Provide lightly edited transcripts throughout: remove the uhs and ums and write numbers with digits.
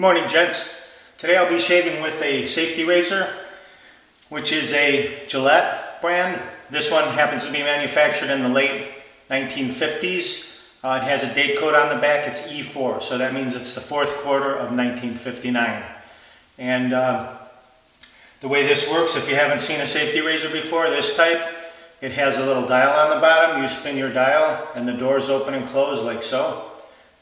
Morning, gents. Today I'll be shaving with a safety razor, which is a Gillette brand. This one happens to be manufactured in the late 1950s. It has a date code on the back. It's E4, so that means it's the fourth quarter of 1959. And the way this works, if you haven't seen a safety razor before, this type, it has a little dial on the bottom. You spin your dial and the doors open and close like so.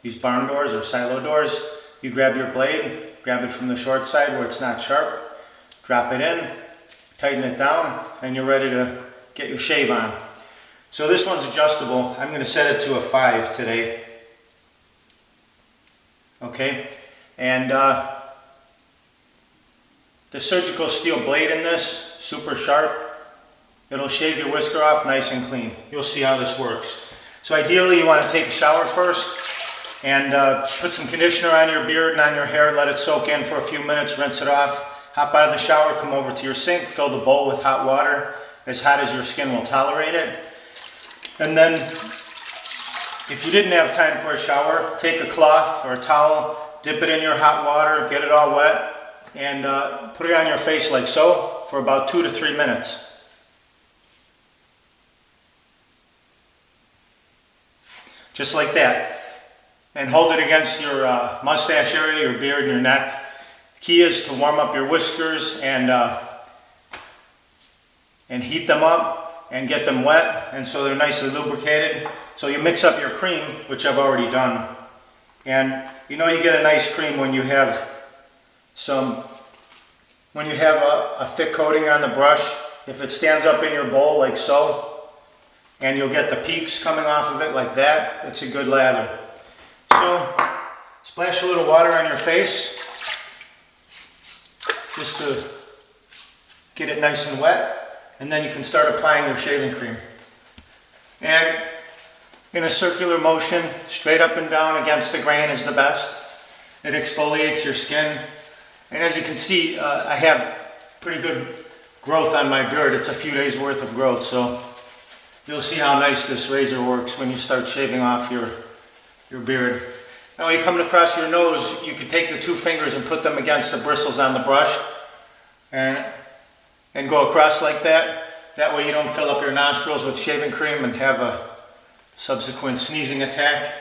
These barn doors or silo doors. You grab your blade, grab it from the short side where it's not sharp, drop it in, tighten it down, and you're ready to get your shave on. So this one's adjustable. I'm going to set it to a 5 today. Okay, and the surgical steel blade in this, super sharp. It'll shave your whisker off nice and clean. You'll see how this works. So ideally you want to take a shower first and put some conditioner on your beard and on your hair, let it soak in for a few minutes, rinse it off. Hop out of the shower, come over to your sink, fill the bowl with hot water, as hot as your skin will tolerate it. And then, if you didn't have time for a shower, take a cloth or a towel, dip it in your hot water, get it all wet, and put it on your face like so for about 2 to 3 minutes. Just like that. And hold it against your mustache area, your beard, and your neck. The key is to warm up your whiskers and heat them up and get them wet, and so they're nicely lubricated. So you mix up your cream, which I've already done, and you know you get a nice cream when you have a thick coating on the brush. If it stands up in your bowl like so, and you'll get the peaks coming off of it like that, it's a good lather. So, splash a little water on your face, just to get it nice and wet, and then you can start applying your shaving cream. And in a circular motion, straight up and down against the grain is the best. It exfoliates your skin. And as you can see, I have pretty good growth on my beard. It's a few days worth of growth, so you'll see how nice this razor works when you start shaving off your beard. Now when you come across your nose, you can take the 2 fingers and put them against the bristles on the brush and go across like that. That way you don't fill up your nostrils with shaving cream and have a subsequent sneezing attack.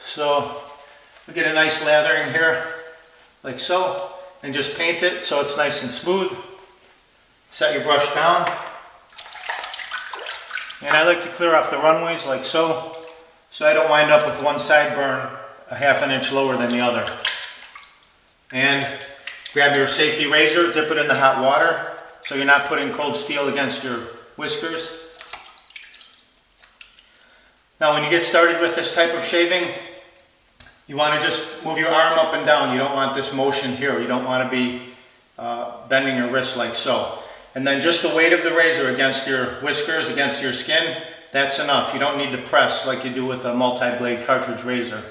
So we get a nice lathering here, like so, and just paint it so it's nice and smooth. Set your brush down. And I like to clear off the runways like so I don't wind up with one side burn a ½ an inch lower than the other. And grab your safety razor, dip it in the hot water so you're not putting cold steel against your whiskers. Now when you get started with this type of shaving, you want to just move your arm up and down. You don't want this motion here. You don't want to be bending your wrist like so. And then just the weight of the razor against your whiskers, against your skin, that's enough. You don't need to press like you do with a multi-blade cartridge razor.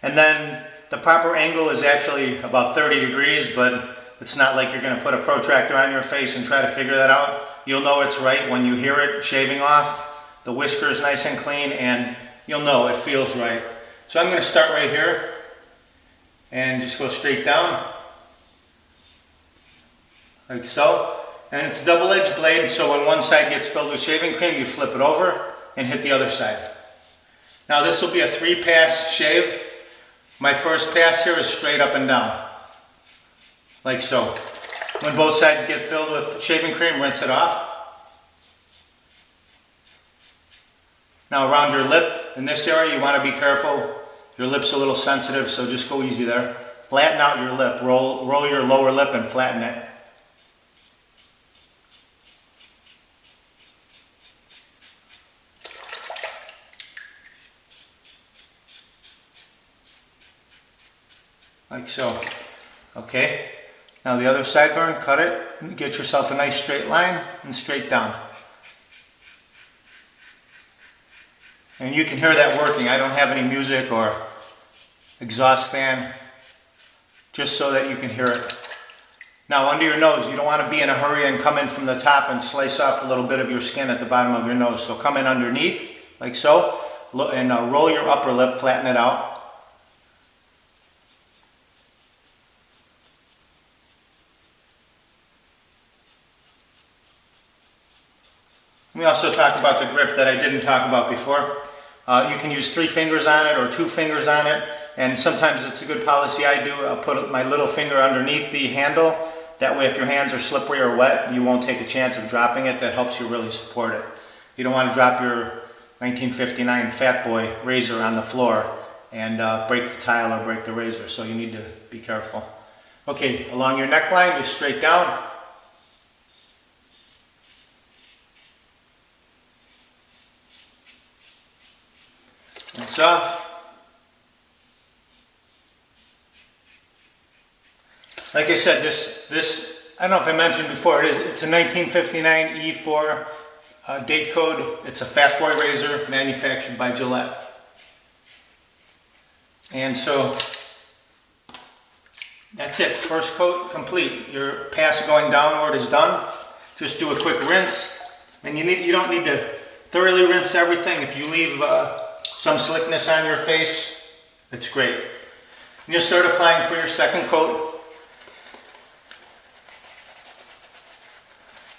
And then the proper angle is actually about 30 degrees, but it's not like you're going to put a protractor on your face and try to figure that out. You'll know it's right when you hear it shaving off. The whiskers nice and clean, and you'll know it feels right. So I'm going to start right here and just go straight down, like so. And it's a double-edged blade, so when one side gets filled with shaving cream, you flip it over and hit the other side. Now this will be a 3-pass shave. My first pass here is straight up and down, like so. When both sides get filled with shaving cream, rinse it off. Now around your lip, in this area, you want to be careful. Your lip's a little sensitive, so just go easy there. Flatten out your lip. Roll your lower lip and flatten it. Like so. Okay. Now the other sideburn, cut it, and get yourself a nice straight line and straight down. And you can hear that working. I don't have any music or exhaust fan, just so that you can hear it. Now under your nose, you don't want to be in a hurry and come in from the top and slice off a little bit of your skin at the bottom of your nose. So come in underneath, like so, and roll your upper lip, flatten it out. We also talked about the grip that I didn't talk about before. You can use 3 fingers on it or 2 fingers on it, and sometimes it's a good policy I do. I'll put my little finger underneath the handle. That way if your hands are slippery or wet, you won't take a chance of dropping it. That helps you really support it. You don't want to drop your 1959 Fatboy Razor on the floor and break the tile or break the razor, so you need to be careful. Okay, along your neckline, just straight down. Rinse off. Like I said, this I don't know if I mentioned before, it's a 1959 E4 date code. It's a Fatboy razor manufactured by Gillette. And so that's it. First coat complete. Your pass going downward is done. Just do a quick rinse. And you don't need to thoroughly rinse everything. If you leave some slickness on your face, it's great. And you'll start applying for your second coat.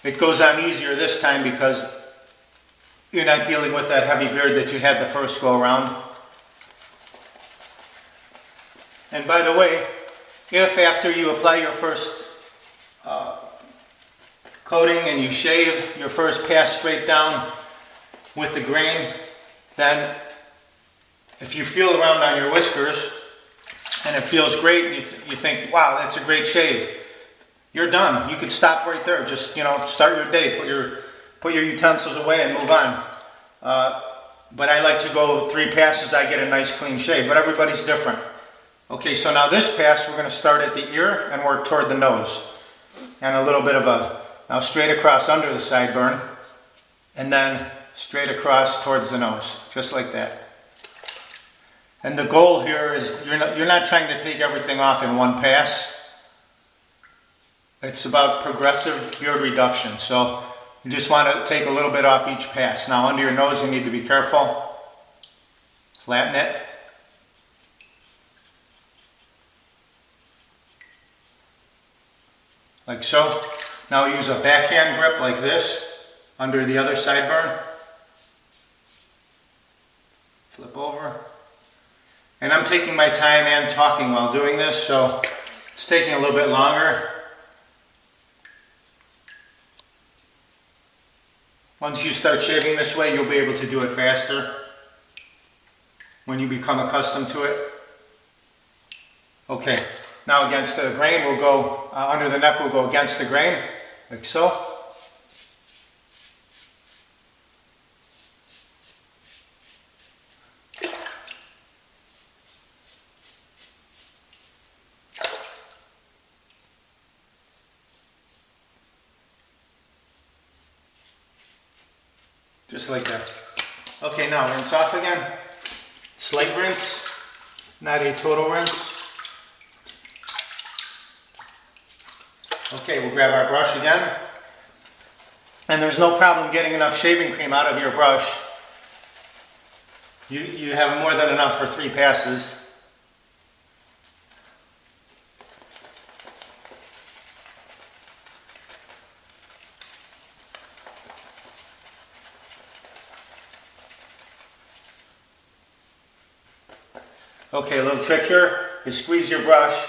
It goes on easier this time because you're not dealing with that heavy beard that you had the first go around. And by the way, if after you apply your first coating and you shave your first pass straight down with the grain, then if you feel around on your whiskers and it feels great and you think, wow, that's a great shave, you're done. You can stop right there. Just, start your day, put your utensils away and move on. But I like to go 3 passes, I get a nice clean shave, but everybody's different. Okay, so now this pass, we're going to start at the ear and work toward the nose. And a little bit of now straight across under the sideburn, and then straight across towards the nose, just like that. And the goal here is you're not trying to take everything off in one pass. It's about progressive beard reduction, so you just want to take a little bit off each pass. Now under your nose you need to be careful. Flatten it. Like so. Now use a backhand grip like this under the other sideburn. Flip over. And I'm taking my time and talking while doing this, so it's taking a little bit longer. Once you start shaving this way, you'll be able to do it faster when you become accustomed to it. Okay, now against the grain, we'll go, under the neck, we'll go against the grain, like so. Just like that. Okay, now rinse off again. Slight rinse, not a total rinse. Okay, we'll grab our brush again. And there's no problem getting enough shaving cream out of your brush. You have more than enough for 3 passes. Okay, a little trick here is squeeze your brush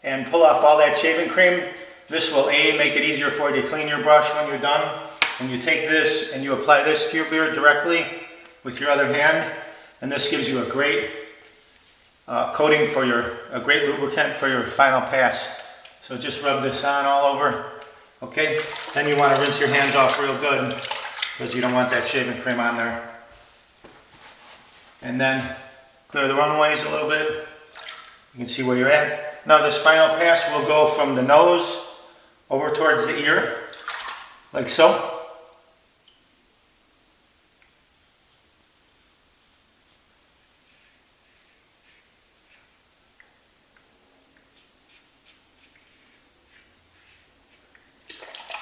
and pull off all that shaving cream. This will make it easier for you to clean your brush when you're done. And you take this and you apply this to your beard directly with your other hand. And this gives you a great coating for a great lubricant for your final pass. So just rub this on all over. Okay, then you want to rinse your hands off real good because you don't want that shaving cream on there. And then clear the runways a little bit. You can see where you're at. Now this final pass will go from the nose over towards the ear, like so.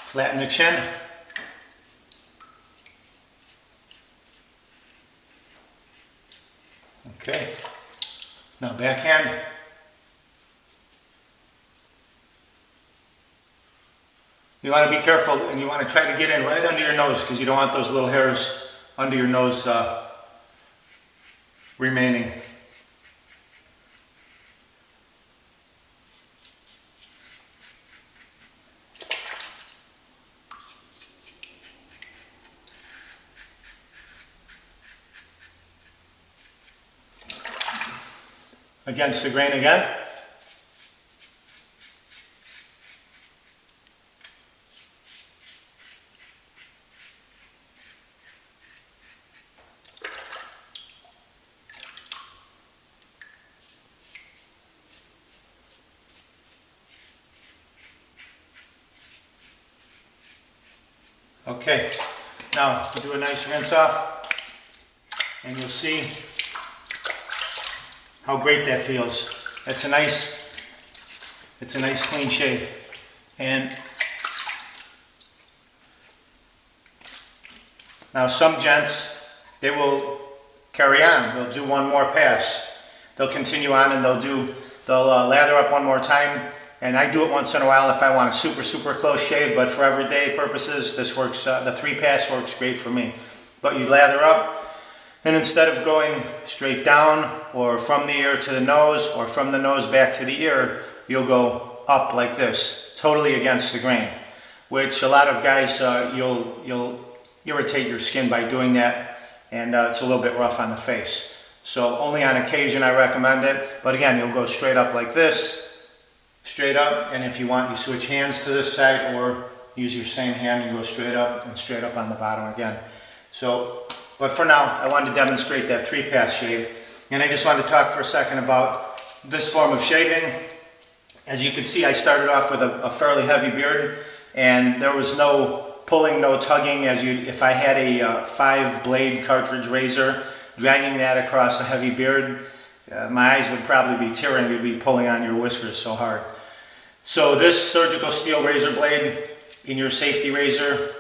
Flatten the chin. Okay, now backhand. You want to be careful, and you want to try to get in right under your nose, because you don't want those little hairs under your nose remaining. Against the grain again. Okay, now we'll do a nice rinse off, and you'll see how great that feels. It's a nice clean shave. And now some gents, they will carry on. They'll do one more pass. They'll continue on, and they'll lather up one more time. And I do it once in a while if I want a super close shave, but for everyday purposes, this works. The 3-pass works great for me. But you lather up, and instead of going straight down or from the ear to the nose or from the nose back to the ear, you'll go up like this, totally against the grain, which a lot of guys, you'll irritate your skin by doing that, and it's a little bit rough on the face. So only on occasion I recommend it, but again, you'll go straight up like this, straight up, and if you want, you switch hands to this side or use your same hand and go straight up and straight up on the bottom again. So, but for now, I wanted to demonstrate that 3-pass shave, and I just wanted to talk for a second about this form of shaving. As you can see, I started off with a fairly heavy beard, and there was no pulling, no tugging. If I had a 5-blade cartridge razor, dragging that across a heavy beard, my eyes would probably be tearing. You'd be pulling on your whiskers so hard. So this surgical steel razor blade in your safety razor,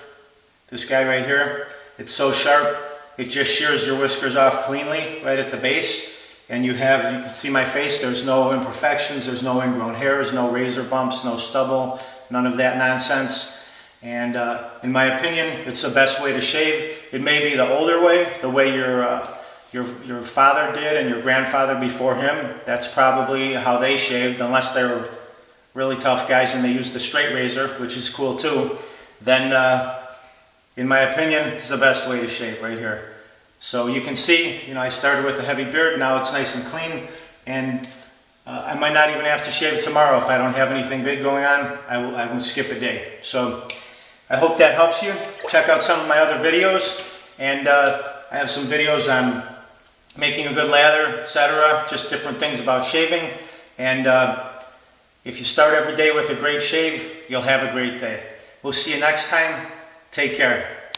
this guy right here, it's so sharp, it just shears your whiskers off cleanly right at the base. And you can see my face, there's no imperfections, there's no ingrown hairs, no razor bumps, no stubble, none of that nonsense. And in my opinion, it's the best way to shave. It may be the older way, the way your father did and your grandfather before him. That's probably how they shaved, unless they were really tough guys and they used the straight razor, which is cool too. Then, in my opinion, it's the best way to shave right here. So you can see, I started with a heavy beard, now it's nice and clean, and I might not even have to shave tomorrow if I don't have anything big going on. I will skip a day. So I hope that helps you. Check out some of my other videos, and I have some videos on making a good lather, etc. Just different things about shaving. And if you start every day with a great shave, you'll have a great day. We'll see you next time. Take care.